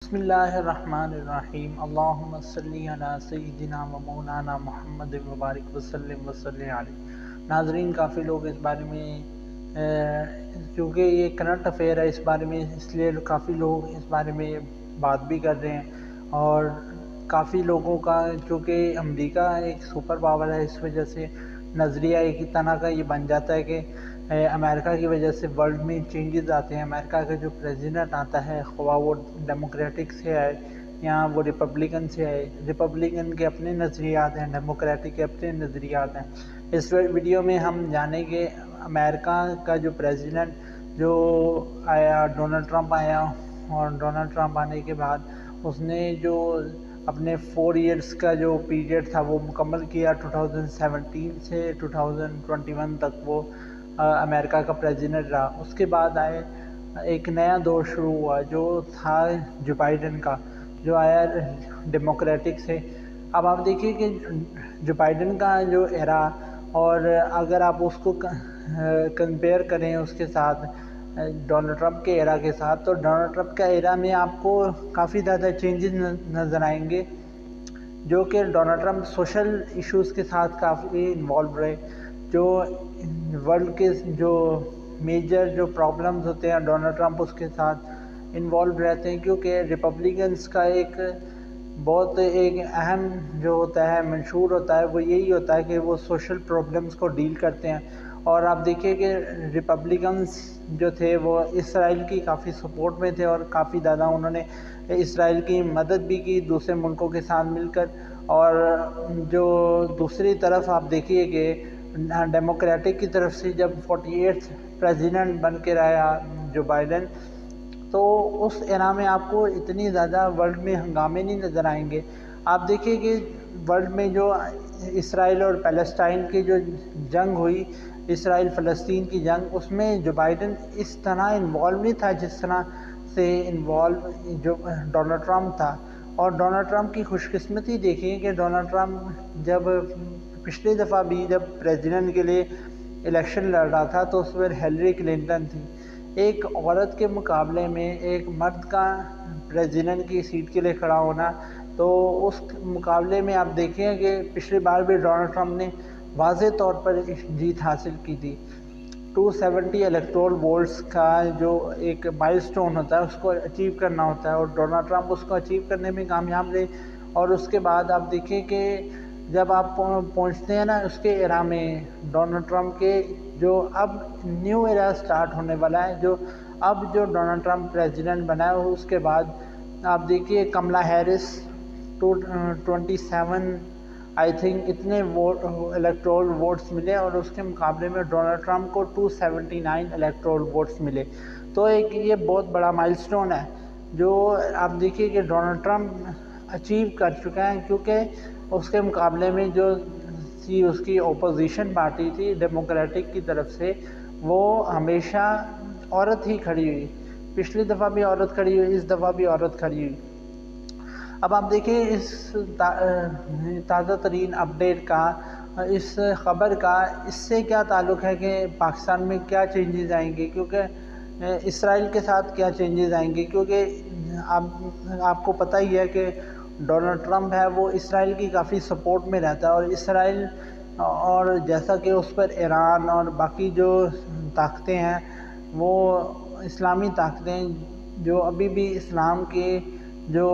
بسم اللہ الرحمن الرحیم اللہم صلی علی سیدنا و مولانا محمد مبارک وسلم وصلی علیہ۔ ناظرین، کافی لوگ اس بارے میں چونکہ یہ کرنٹ افیئر ہے، اس بارے میں اس لیے کافی لوگ اس بارے میں بات بھی کر رہے ہیں، اور کافی لوگوں کا چونکہ امریکہ ایک سپر پاور ہے، اس وجہ سے نظریہ ایک طرح کا یہ بن جاتا ہے کہ امریکہ کی وجہ سے ورلڈ میں چینجز آتے ہیں۔ امریکہ کا جو پریزیڈنٹ آتا ہے، خواہ وہ ڈیموکریٹک سے آئے یا وہ ریپبلکن سے آئے، ریپبلکن کے اپنے نظریات ہیں، ڈیموکریٹک کے اپنے نظریات ہیں۔ اس ویڈیو میں ہم جانیں گے امریکہ کا جو پریزیڈنٹ جو آیا، ڈونلڈ ٹرمپ آیا، اور ڈونلڈ ٹرمپ آنے کے بعد اس نے جو اپنے 4 ایئرس کا جو پیریڈ تھا وہ مکمل کیا، 2017 سے 2021 تک وہ امریکہ کا پریزیڈنٹ رہا۔ اس کے بعد آئے ایک نیا دور شروع ہوا جو تھا جو بائیڈن کا، جو آیا ڈیموکریٹک سے۔ اب آپ دیکھیے کہ جو بائیڈن کا جو ایرا، اور اگر آپ اس کو کمپیئر کریں اس کے ساتھ ڈونلڈ ٹرمپ کے ایرا کے ساتھ، تو ڈونلڈ ٹرمپ کا ایرا میں آپ کو کافی زیادہ چینجز نظر آئیں گے، جو کہ ڈونلڈ ٹرمپ سوشل ایشوز کے ساتھ کافی انوالو رہے۔ جو ورلڈ کے جو میجر جو پرابلمز ہوتے ہیں، ڈونلڈ ٹرمپ اس کے ساتھ انوالو رہتے ہیں، کیونکہ ریپبلکنس کا ایک بہت ایک اہم جو ہوتا ہے، منشور ہوتا ہے، وہ یہی ہوتا ہے کہ وہ سوشل پرابلمز کو ڈیل کرتے ہیں۔ اور آپ دیکھیے کہ ریپبلکنس جو تھے وہ اسرائیل کی کافی سپورٹ میں تھے، اور کافی زیادہ انہوں نے اسرائیل کی مدد بھی کی دوسرے ملکوں کے ساتھ مل کر۔ اور جو دوسری طرف آپ دیکھیے کہ ڈیموکریٹک کی طرف سے جب 48 پریزیڈنٹ بن کے رہا جو بائیڈن، تو اس ایرا میں آپ کو اتنی زیادہ ورلڈ میں ہنگامے نہیں نظر آئیں گے۔ آپ دیکھیے کہ ورلڈ میں جو اسرائیل اور پیلسٹائن کی جو جنگ ہوئی، اسرائیل فلسطین کی جنگ، اس میں جو بائیڈن اس طرح انوالو نہیں تھا جس طرح سے انوالو جو ڈونلڈ ٹرمپ تھا۔ اور ڈونلڈ ٹرمپ کی خوش قسمتی دیکھیں کہ ڈونلڈ ٹرمپ جب پچھلی دفعہ بھی جب پریزیڈنٹ کے لیے الیکشن لڑ رہا تھا تو اس پر ہیلری کلنٹن تھی۔ ایک عورت کے مقابلے میں ایک مرد کا پریزیڈنٹ کی سیٹ کے لیے کھڑا ہونا، تو اس مقابلے میں آپ دیکھیں کہ پچھلی بار بھی ڈونلڈ ٹرمپ نے واضح طور پر جیت حاصل کی تھی۔ 270 الیکٹورل ووٹس کا جو ایک مائل سٹون ہوتا ہے، اس کو اچیو کرنا ہوتا ہے، اور ڈونلڈ ٹرمپ اس کو اچیو کرنے میں کامیاب رہے۔ اور اس کے بعد آپ دیکھیں کہ جب آپ پہنچتے ہیں نا اس کے ایرا میں، ڈونلڈ ٹرمپ کے جو اب نیو ایرا سٹارٹ ہونے والا ہے، جو اب جو ڈونلڈ ٹرمپ پریزیڈنٹ بنا ہے، اس کے بعد آپ دیکھیے کملا ہیرس 227 آئی تھنک اتنے الیکٹورل ووٹس ملے، اور اس کے مقابلے میں ڈونلڈ ٹرمپ کو 279 الیکٹورل ووٹس ملے۔ تو ایک یہ بہت بڑا مائل سٹون ہے جو آپ دیکھیے کہ ڈونلڈ ٹرمپ اچیو کر چکا ہے، کیونکہ اس کے مقابلے میں جو اس کی اپوزیشن پارٹی تھی ڈیموکریٹک کی طرف سے، وہ ہمیشہ عورت ہی کھڑی ہوئی۔ پچھلی دفعہ بھی عورت کھڑی ہوئی، اس دفعہ بھی عورت کھڑی ہوئی۔ اب آپ دیکھیں اس تازہ ترین اپڈیٹ کا، اس خبر کا اس سے کیا تعلق ہے کہ پاکستان میں کیا چینجز آئیں گے، کیونکہ اسرائیل کے ساتھ کیا چینجز آئیں گے، کیونکہ آپ کو پتہ ہی ہے کہ ڈونلڈ ٹرمپ ہے وہ اسرائیل کی کافی سپورٹ میں رہتا ہے، اور اسرائیل اور جیسا کہ اس پر ایران اور باقی جو طاقتیں ہیں، وہ اسلامی طاقتیں جو ابھی بھی اسلام کے جو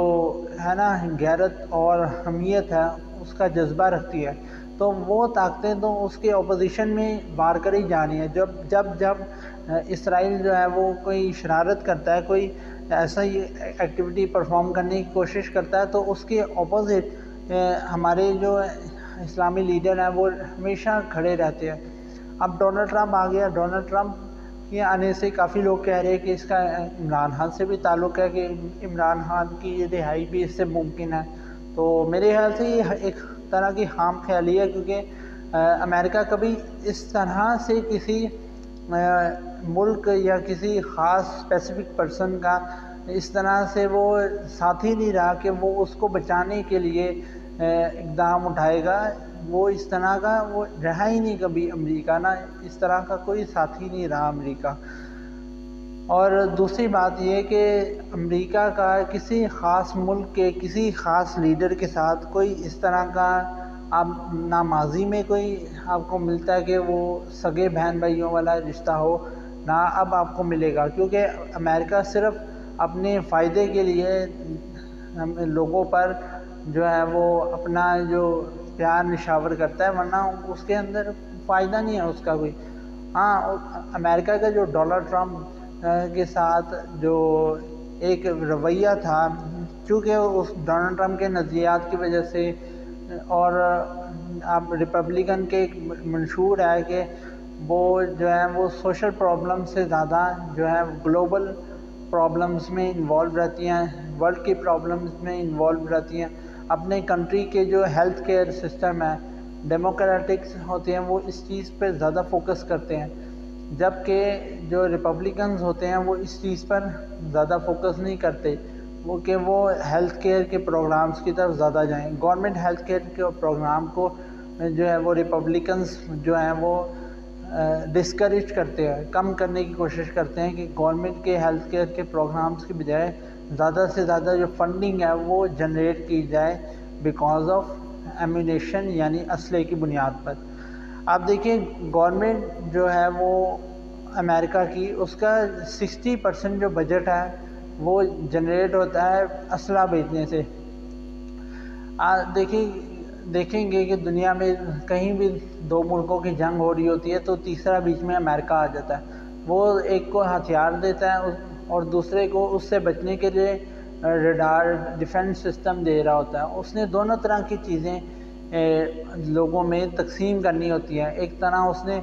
ہے نا غیرت اور حمیت ہے اس کا جذبہ رکھتی ہے، تو وہ طاقتیں تو اس کے اپوزیشن میں وار کر ہی جا رہی ہیں۔ جب اسرائیل جو ہے وہ کوئی شرارت کرتا ہے، کوئی ایسا ہی ایکٹیویٹی پرفارم کرنے کی کوشش کرتا ہے، تو اس کے اپوزٹ ہمارے جو اسلامی لیڈر ہیں وہ ہمیشہ کھڑے رہتے ہیں۔ اب ڈونلڈ ٹرمپ آ گیا، ڈونلڈ ٹرمپ کے آنے سے کافی لوگ کہہ رہے ہیں کہ اس کا عمران خان سے بھی تعلق ہے، کہ عمران خان کی یہ رہائی بھی اس سے ممکن ہے۔ تو میرے خیال سے یہ ایک طرح کی خام خیالی ہے، کیونکہ امریکہ کبھی اس طرح سے کسی ملک یا کسی خاص اسپیسیفک پرسن کا اس طرح سے وہ ساتھی نہیں رہا کہ وہ اس کو بچانے کے لیے اقدام اٹھائے گا۔ وہ اس طرح کا وہ رہا ہی نہیں کبھی امریکہ، نا اس طرح کا کوئی ساتھی نہیں رہا امریکہ۔ اور دوسری بات یہ کہ امریکہ کا کسی خاص ملک کے کسی خاص لیڈر کے ساتھ کوئی اس طرح کا اب نہ ماضی میں کوئی آپ کو ملتا ہے کہ وہ سگے بہن بھائیوں والا رشتہ ہو، نہ اب آپ کو ملے گا، کیونکہ امریکہ صرف اپنے فائدے کے لیے لوگوں پر جو ہے وہ اپنا جو پیار نشاور کرتا ہے، ورنہ اس کے اندر فائدہ نہیں ہے اس کا کوئی۔ ہاں، امریکہ کا جو ڈونلڈ ٹرمپ کے ساتھ جو ایک رویہ تھا، چونکہ اس ڈونلڈ ٹرمپ کے نظریات کی وجہ سے، اور اب ریپبلکن کے ایک منشور ہے کہ وہ جو ہے وہ سوشل پرابلم سے زیادہ جو ہے گلوبل پرابلمز میں انوالو رہتی ہیں، ورلڈ کی پرابلمز میں انوالو رہتی ہیں۔ اپنے کنٹری کے جو ہیلتھ کیئر سسٹم ہے، ڈیموکریٹکس ہوتے ہیں، وہ اس چیز پہ زیادہ فوکس کرتے ہیں، جبکہ جو ریپبلکنز ہوتے ہیں وہ اس چیز پر زیادہ فوکس نہیں کرتے، وہ کہ وہ ہیلتھ کیئر کے پروگرامز کی طرف زیادہ جائیں۔ گورنمنٹ ہیلتھ کیئر کے پروگرام کو جو ہے وہ ریپبلکنز جو ہیں وہ ڈسکریج کرتے ہیں، کم کرنے کی کوشش کرتے ہیں کہ گورنمنٹ کے ہیلتھ کیئر کے پروگرامز کی بجائے زیادہ سے زیادہ جو فنڈنگ ہے وہ جنریٹ کی جائے بیکاز آف ایمونیشن، یعنی اسلحے کی بنیاد پر۔ آپ دیکھیں گورنمنٹ جو ہے وہ امریکہ کی، اس کا 60% جو بجٹ ہے وہ جنریٹ ہوتا ہے اسلحہ بیچنے سے۔ دیکھیں گے کہ دنیا میں کہیں بھی دو ملکوں کی جنگ ہو رہی ہوتی ہے تو تیسرا بیچ میں امریکہ آ جاتا ہے، وہ ایک کو ہتھیار دیتا ہے اور دوسرے کو اس سے بچنے کے لیے ریڈار ڈیفنس سسٹم دے رہا ہوتا ہے۔ اس نے دونوں طرح کی چیزیں لوگوں میں تقسیم کرنی ہوتی ہیں۔ ایک طرح اس نے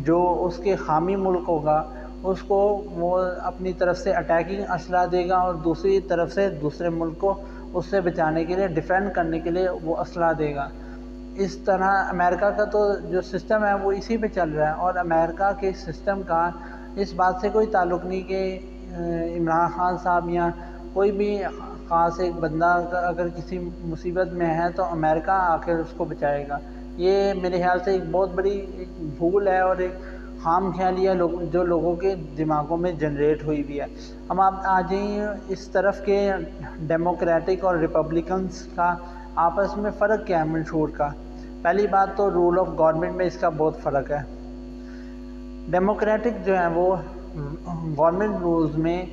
جو اس کے حامی ملک ہوگا اس کو وہ اپنی طرف سے اٹیکنگ اسلحہ دے گا، اور دوسری طرف سے دوسرے ملک کو اس سے بچانے کے لیے، ڈیفینڈ کرنے کے لیے وہ اسلحہ دے گا۔ اس طرح امریکہ کا تو جو سسٹم ہے وہ اسی پہ چل رہا ہے، اور امریکہ کے سسٹم کا اس بات سے کوئی تعلق نہیں کہ عمران خان صاحب یا کوئی بھی خاص ایک بندہ اگر کسی مصیبت میں ہے تو امریکہ آ کے اس کو بچائے گا۔ یہ میرے خیال سے ایک بہت بڑی ایک بھول ہے اور ایک خام خیالی ہے جو لوگوں کے دماغوں میں جنریٹ ہوئی بھی ہے۔ ہم آپ آ جائیں اس طرف کے ڈیموکریٹک اور ریپبلکنس کا آپس میں فرق کیا ہے منشور کا۔ پہلی بات تو رول آف گورنمنٹ میں اس کا بہت فرق ہے۔ ڈیموکریٹک جو ہے وہ گورنمنٹ رولز میں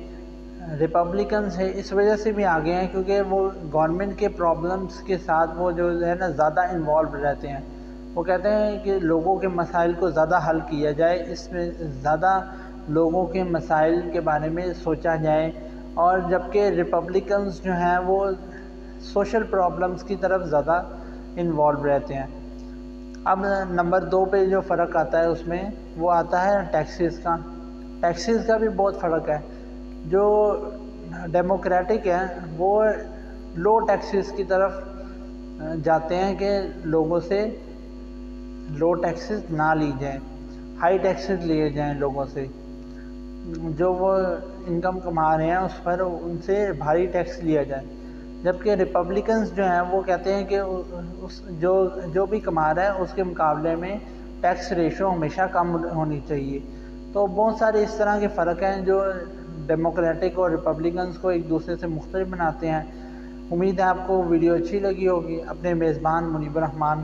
ریپبلکنس ہے اس وجہ سے بھی آگے ہیں کیونکہ وہ گورنمنٹ کے پرابلمس کے ساتھ وہ جو ہے نا زیادہ انوالو رہتے ہیں۔ وہ کہتے ہیں کہ لوگوں کے مسائل کو زیادہ حل کیا جائے، اس میں زیادہ لوگوں کے مسائل کے بارے میں سوچا جائے، اور جبکہ ریپبلکنز جو ہیں وہ سوشل پرابلمس کی طرف زیادہ انوالو رہتے ہیں۔ اب نمبر 2 پہ جو فرق آتا ہے اس میں وہ آتا ہے ٹیکسز کا۔ ٹیکسز کا بھی بہت فرق ہے۔ جو ڈیموکریٹک ہیں وہ لو ٹیکسز کی طرف جاتے ہیں کہ لوگوں سے لو ٹیکسز نہ لی جائیں، ہائی ٹیکسز لیے جائیں لوگوں سے، جو وہ انکم کما رہے ہیں اس پر ان سے بھاری ٹیکس لیا جائے۔ جبکہ ریپبلکنز جو ہیں وہ کہتے ہیں کہ جو بھی کما رہا ہے اس کے مقابلے میں ٹیکس ریشو ہمیشہ کم ہونی چاہیے۔ تو بہت سارے اس طرح کے فرق ہیں جو ڈیموکریٹک اور ریپبلکنز کو ایک دوسرے سے مختلف بناتے ہیں۔ امید ہے آپ کو ویڈیو اچھی لگی ہوگی۔ اپنے میزبان منیب الرحمان